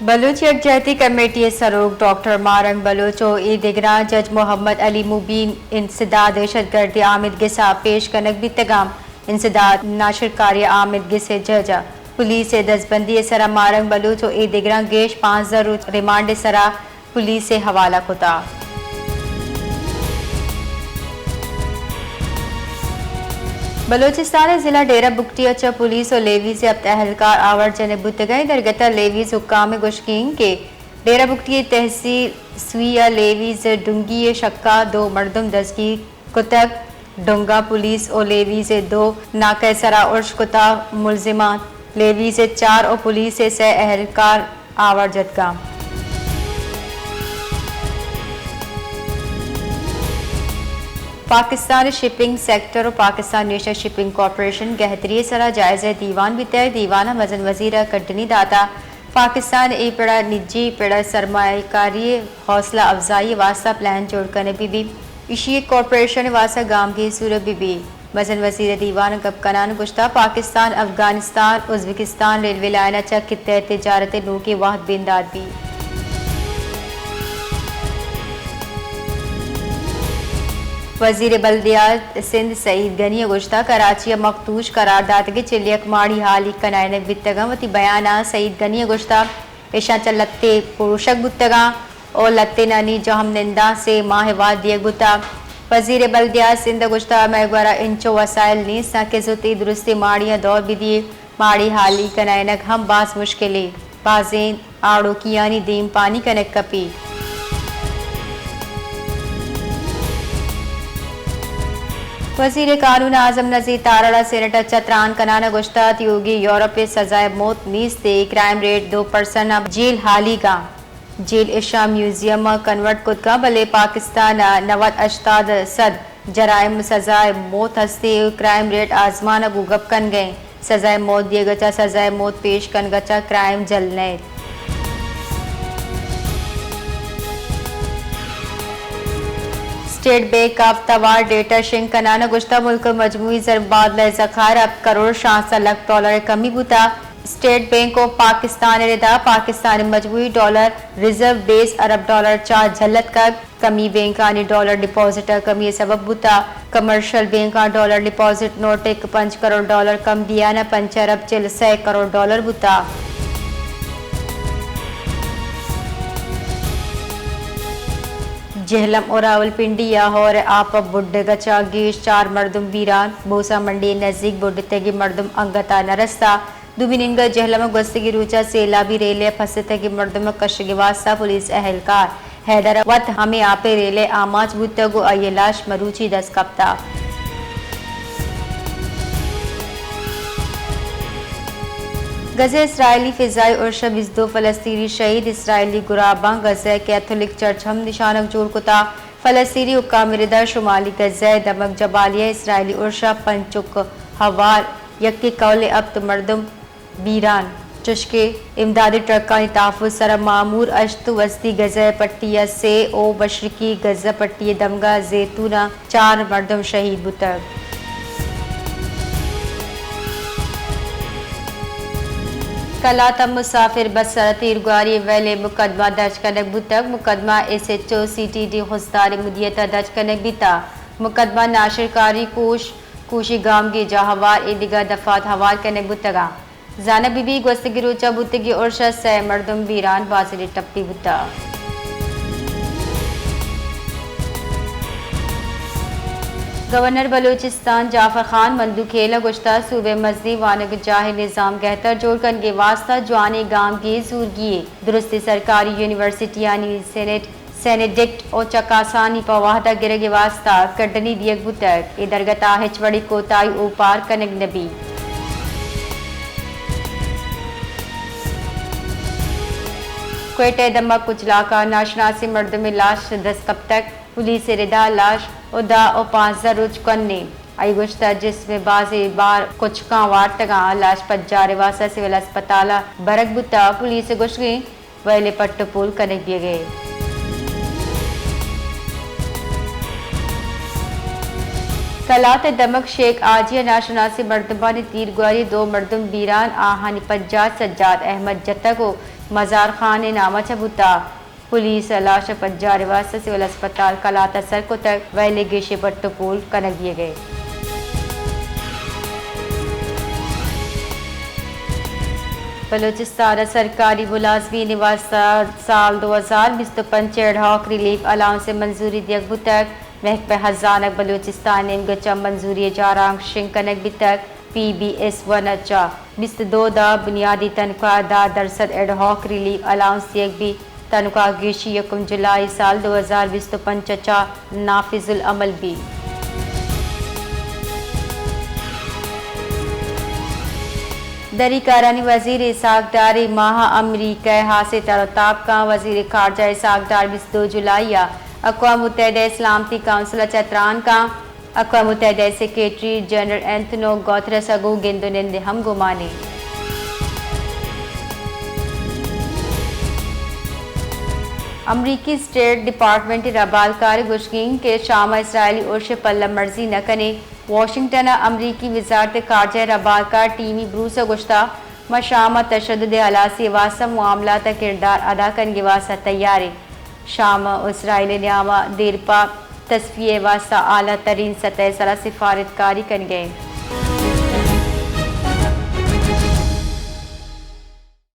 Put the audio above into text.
Baloch यकजहती committee सरूक doctor Marang बलूचो ई दिगरा जज मोहम्मद अली मुबीन इंसदाद दहशतगर्दी आमिद गिसा पेश कनक भी तगाम इंसदाद नाशरकारी आमिद गिसे जजा पुलिस दसबंदी सरा मारंग बलूचो ई दिगरा गेश 5,000 रिमांड सरा पुलिस से हवाला खुदा। बलूचिस्तान जिला डेरा बुगटी अच्छा पुलिस और लेवी से अब तहलकार आवर जने बुतगई दरगता लेवीज हुक्काम गुशकीन के डेरा बुगटी तहसील सुइया लेवीज डुंगी शक्का 2 मर्दम दसगी कुतक डुंगा पुलिस और लेवीज 2 नाकसरा उर्श कुता मुलजिमा लेवीज 4 और पुलिस से अहलकार आवर जदगा। पाकिस्तान शिपिंग सेक्टर और पाकिस्तान नेशनल शिपिंग कॉरपोरेशन गहतरी सरा जायज़ दीवान भी तय दीवाना मजन वजीरा कटनी दाता पाकिस्तान ए पड़ा निजी पड़ा सरमाकारी हौसला अफजाई वास्ता प्लान जोड़ करने भी इशी कॉरपोरेशन वास्ता गाम की सूरत भी मजन वजीर दीवान कब कनान गुश्ता Pakistan Afghanistan Uzbekistan railway line चक खिते तजारत नू के वाहद बिंदाद भी। वजीर बल्दियात सिंध सईद गनी गुश्ता कराची मखतूश करारदाद के चिलियक माड़ी हाली कनायन बितगा वती बयाना सईद गनी गुश्ता ऐशा चल लत्ते पुरुषक बुतगा और लत्ते नानी जहम निंदा से माहवाद दिए बुता वजीर बल्दियात सिंध गुश्ता मैगवारा इंचो वसाइल नीसा के जुती दुरुस्ती माड़ियाँ दौर भी दिए माड़ी हाली कनायनक हम बास मुश्किलें बाजें आड़ो कियानी दीम पानी कनक कपी। वजीर कानून आजम नजीर तारड़ा सेनेटर चतरान कनाना गुश्तात योगी यूरोप सजाए मौत नीस थे क्राइम रेट 2% अब जेल हाली का जेल इशा म्यूजियम कन्वर्ट कुद का भले पाकिस्तान 90-88 जराइम सजाए मौत हंसते क्राइम रेट आजमान गुगप कन गए सजाए मौत दिए गचा सजाए मौत पेश कन गचा क्राइम जलने। स्टेट बैंक ऑफ तवार डेटा शिंग कनाना गुश्ता मुल्क मजमूई जरबादला जखार अब करोड़ 66 लाख डॉलर कमी बुता स्टेट बैंक ऑफ पाकिस्तान रिदा पाकिस्तान मजमूई डॉलर रिजर्व बेस अरब डॉलर 4 झलत का कमी बैंक आने डॉलर डिपॉजिट कमी सबब बुता कमर्शियल बैंक डॉलर डिपॉजिट नोट 5 करोड़ डॉलर कम दिया न 5 अरब 6 करोड़ डॉलर बुता। जहलम और रावलपिंडी याहोर आप बुड्ढे गचा गेश 4 मर्दम वीरान बोसा मंडी नजदीक बुड्ढे तगी मर्दम अंगता नरस्ता दुबिनिंगा जहलम गस्तगी रूचा सेला भी रेले फंसे तगी मर्दम कशगे वास्ता पुलिस अहलकार हैदर वत हमें आपे रेले आमाज बुतगो अयलाश मरूची 10 कप्ता। गज़े इसराइली फ़िज़ाई और शब 2 फ़लस्तीनी शहीद इसराइली गुराबा गज़े कैथोलिक चर्च हम निशानक जोड़ कुता फ़लस्तीनी हुक्काम रिदा शुमाली गज़े दमक जबालिया इसराइली उर्शा पंचुक हवार यक्की कौले अब तो मर्दम बीरान चुशके इमदादी ट्रक का तहफ़्फ़ुज़ सरा मामूर अश्त वस्ती गज़े पट्टिया से ओ बशरकी गज़ा पट्टी दमगा जैतूना 4 मर्दम शहीद बुतक। कलातम मुसाफिर बस तीरगारी वैले मुकदमा दर्ज कनक बुतक मुकदमा SHO CTD खुसदार मुदियत दर्ज कनक बीता मुकदमा नाशरकारी कोशी गाम की जहावार एदिगा दफात हवार कनक बुतगा जाना बीबी गस्तगी रोचा बुतगी उर्शा से मर्दम वीरान बाजिल टप्पी बुता। गवर्नर बलूचिस्तान जाफर खान मंदूखेला गुश्ता सूबे मजदी वानग जाहि निज़ाम गहतर जोड़कन के वास्ता जवानी गांव की जूरगी दुरुस्ती सरकारी यूनिवर्सिटी यानी सेनेडिक्ट और चकासानी पवाहदा गिरे के वास्ता कटनी दियक बुतक इधरगता हिचवड़ी कोताई ऊपार कनक नबी। क्वेटे दम्मा कुचला का नाशनासी मर्द में लाश 10 कब तक पुलिस रिदा लाश उदा और 5,000 रुच कन्ने आई गुश्ता जिसमें बाजी बार कुछ का वार तगा लाश पज्जारे वासा सिविल अस्पताल बरक बुता पुलिस गुश गई वैले पट्टपुल कनेक दिए गए। कलात दमक शेख आजिया नाशनासी मरतबानी तीर गुआरी 2 मरदम बीरान आहानी पज्जाद सज्जाद अहमद जत्ता को मजार खान ने नामा चबूता पुलिस लाश पज्जा रिवासा सिविल अस्पताल कलाता सड़कों तक वैले गेशे बट्टोपोल कनक दिए गए। बलूचिस्तान सरकारी मुलाजमी निवास साल 2025 एडहॉक रिलीफ अलाउंस से मंजूरी दियक बुतक महकमा हजानक बलूचिस्तान ने गचा मंजूरी जारांग शिंकनक बितक PBS1 अच्छा 22 दा बुनियादी तनख्वाह 10% एडहॉक रिलीफ अलाउंस दियक भी तनख्वाह गिशी 1 जुलाई साल 2025 अच्छा नाफिजुल अमल भी। दरी करानी वजीर इसाकदार माह अमरीका हासे तरताब का वजीर खारजा इसाकदार 22 जुलाई या अक़वाम मुत्तहिदा इस्लामती काउंसिल चतरान का अक़वाम मुत्तहिदा सेक्रेटरी जनरल एंथोनियो गुतेरेस अगू गेंदोनिंदे हम गुमाने। अमरीकी स्टेट डिपार्टमेंट रबालकार गुशगिंग के शामा इसराइली उर्श पल्ला मर्जी न कने वाशिंगटन अमरीकी वजारत खारजा रबालकार टीमी ब्रूस गुश्ता मशामा तशद्दुद अलासी वासा मामला का किरदार अदा करने वास्ता तैयार शाम इसराइल न्यामा देरपा तस्वीर वास्ता आला तरीन सतह सरा सिफारतकारी कर गए।